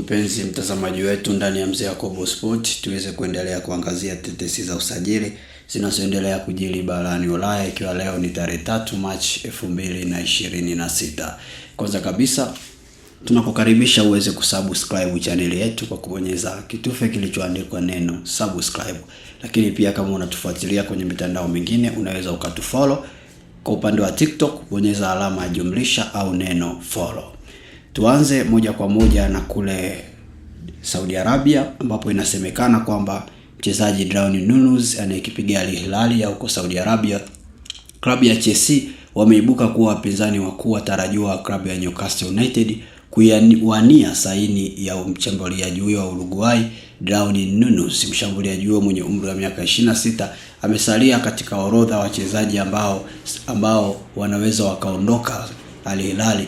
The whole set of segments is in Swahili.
Mpenzi mtazamaji wetu ndani ya Mzee Yakobo Sport, tuweze kuendelea kuangazia tetesi za usajili zinazoendelea kujiri barani Ulaya, ikiwa leo ni tarehe 3 Machi 2026. Kwanza kabisa tunakukaribisha uweze kusubscribe channel yetu kwa kubonyeza kitufe kilichoandikwa neno subscribe. Lakini pia kama unatufuatilia kwenye mitandao mingine, unaweza ukatufollow. Kwa upande wa TikTok bonyeza alama ya jumlisha au neno follow. Tuanze moja kwa moja na kule Saudi Arabia, ambapo inasemekana kwamba mchezaji Darwin Nunez anayekipiga Al Hilal ya huko Saudi Arabia, klabu ya Chelsea wameibuka kuwa wapinzani wakuu watarajiwa wa klabu ya Newcastle United kuwania saini ya mshambuliaji huyo wa Uruguay Darwin Nunez. Mshambuliaji huyo mwenye umri wa miaka 26 amesalia katika orodha wachezaji ambao wanaweza wakaondoka Al Hilal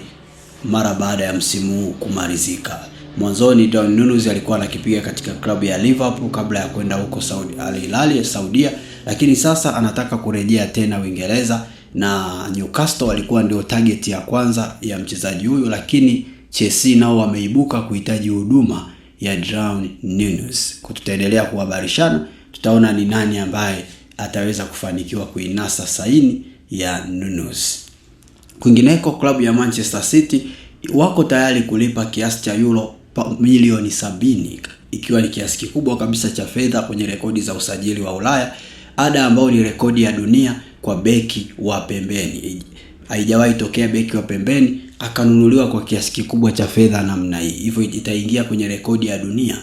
mara baada ya msimu huu kumalizika. Mwanzoni Darwin Nunez alikuwa anakipiga katika klabu ya Liverpool kabla ya kwenda huko Al Hilal ya Saudia, lakini sasa anataka kurejea tena Uingereza, na Newcastle walikuwa ndio target ya kwanza ya mchezaji huyo, lakini Chelsea nao wameibuka kuhitaji huduma ya Darwin Nunez. Tutaendelea kuhabarishana, tutaona ni nani ambaye ataweza kufanikiwa kuinasa saini ya Nunez. Kwingineko, klabu ya Manchester City wako tayari kulipa kiasi cha euro milioni 70, ikiwa ni kiasi kikubwa kabisa cha fedha kwenye rekodi za usajili wa Ulaya, ada ambayo ni rekodi ya dunia kwa beki wa pembeni. Haijawahi tokea beki wa pembeni akanunuliwa kwa kiasi kikubwa cha fedha namna hii. Hivyo itaingia kwenye rekodi ya dunia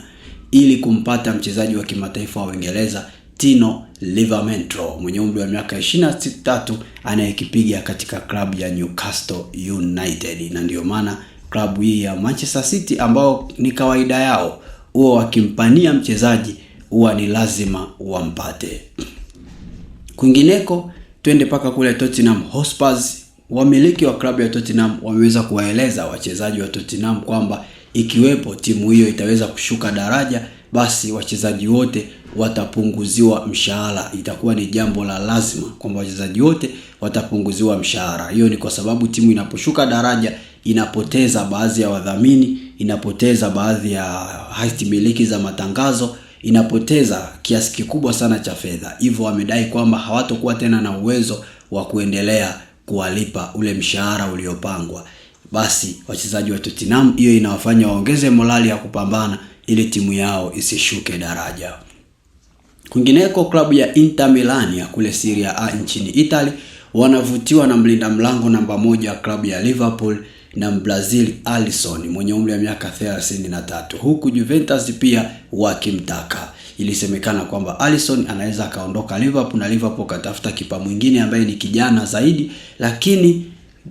ili kumpata mchezaji wa kimataifa wa Uingereza Tino Livramento mwenye umri wa miaka 23 anayekipiga katika klabu ya Newcastle United. Na ndio maana klabu hii ya Manchester City, ambao ni kawaida yao huwa wakimpania mchezaji huwa ni lazima wampate. Kwingineko twende paka kule Tottenham Hotspur. Wamiliki wa klabu ya Tottenham wameweza kuwaeleza wachezaji wa Tottenham kwamba ikiwepo timu hiyo itaweza kushuka daraja, basi wachezaji wote watapunguziwa mshahara. Itakuwa ni jambo la lazima kwamba wachezaji wote watapunguziwa mshahara. Hiyo ni kwa sababu timu inaposhuka daraja inapoteza baadhi ya wadhamini, inapoteza baadhi ya hati miliki za matangazo, inapoteza kiasi kikubwa sana cha fedha. Hivyo wamedai kwamba hawatakuwa tena na uwezo wa kuendelea kuwalipa ule mshahara uliopangwa. Basi wachezaji wa Tottenham, hiyo inawafanya waongeze morali ya kupambana ili timu yao isishuke daraja. Kwingineko, klabu ya Inter Milan ya kule Serie A nchini Italy wanavutiwa na mlinda mlango namba 1 ya klabu ya Liverpool na Brazil Alisson mwenye umri wa miaka 33, huku Juventus pia wakimtaka. Ilisemekana kwamba Alisson anaweza kaondoka Liverpool na Liverpool katafuta kipa mwingine ambaye ni kijana zaidi, lakini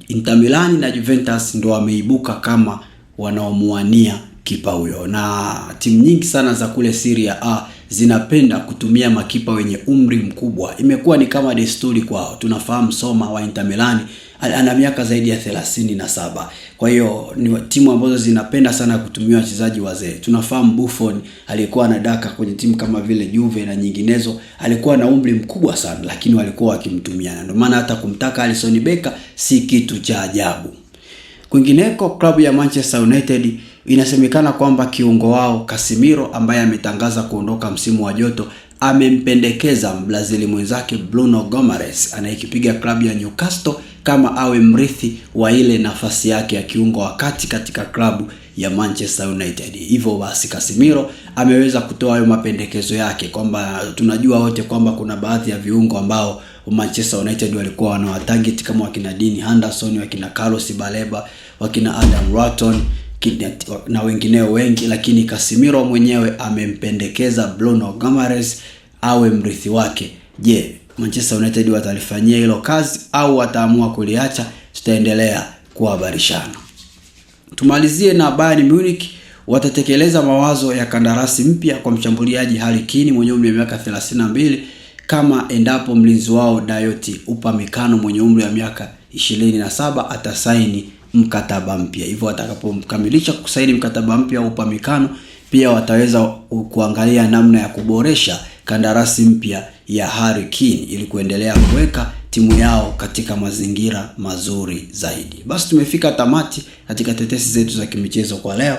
Inter Milan na Juventus ndio wameibuka kama wanaomuania kipa huyo. Na timu nyingi sana za kule Serie A zinapenda kutumia makipa wenye umri mkubwa. Imekuwa ni kama desturi kwao. Tunafahamu Soma wa Inter Milan ana miaka zaidi ya 37. Kwa hiyo ni timu ambazo zinapenda sana kutumia wachezaji wazee. Tunafahamu Buffon alikuwa anadaka kwenye timu kama vile Juve na nyinginezo, alikuwa na umri mkubwa sana, lakini walikuwa wakimtumia. Ndio maana hata kumtaka Alisson Becker si kitu cha ajabu. Kwingineko, klabu ya Manchester United inasemekana kwamba kiungo wao Casemiro, ambaye ametangaza kuondoka msimu wa joto, amempendekeza Mbrazili mwenzake Bruno Gomes anayekipiga klabu ya Newcastle kama awe mrithi wa ile nafasi yake ya kiungo wa kati katika klabu ya Manchester United. Hivyo basi Casemiro ameweza kutoa hayo mapendekezo yake, kwamba tunajua wote kwamba kuna baadhi ya viungo ambao Manchester United walikuwa wanawatarget kama wakina Dean Henderson, wakina Carlos Baleba, wakina Adam Wharton na wengineo wengi, lakini Casemiro mwenyewe amempendekeza Bruno Gomes awe mrithi wake. Je, Manchester United watalifanyia hilo kazi au wataamua kuliacha? Tutaendelea kuhabarishana. Tumalizie na Bayern Munich watatekeleza mawazo ya kandarasi mpya kwa mshambuliaji Harry Kane mwenye umri wa miaka 32 kama endapo mlinzi wao Dayot Upamecano mwenye umri wa miaka 27 atasaini mkataba mpya. Hivyo watakapomkamilisha kusaini mkataba mpya Upamecano, pia wataweza kuangalia namna ya kuboresha kandarasi mpya ya Harry Kane ili kuendelea kuweka timu yao katika mazingira mazuri zaidi. Basi tumefika tamati katika tetesi zetu za kimichezo kwa leo.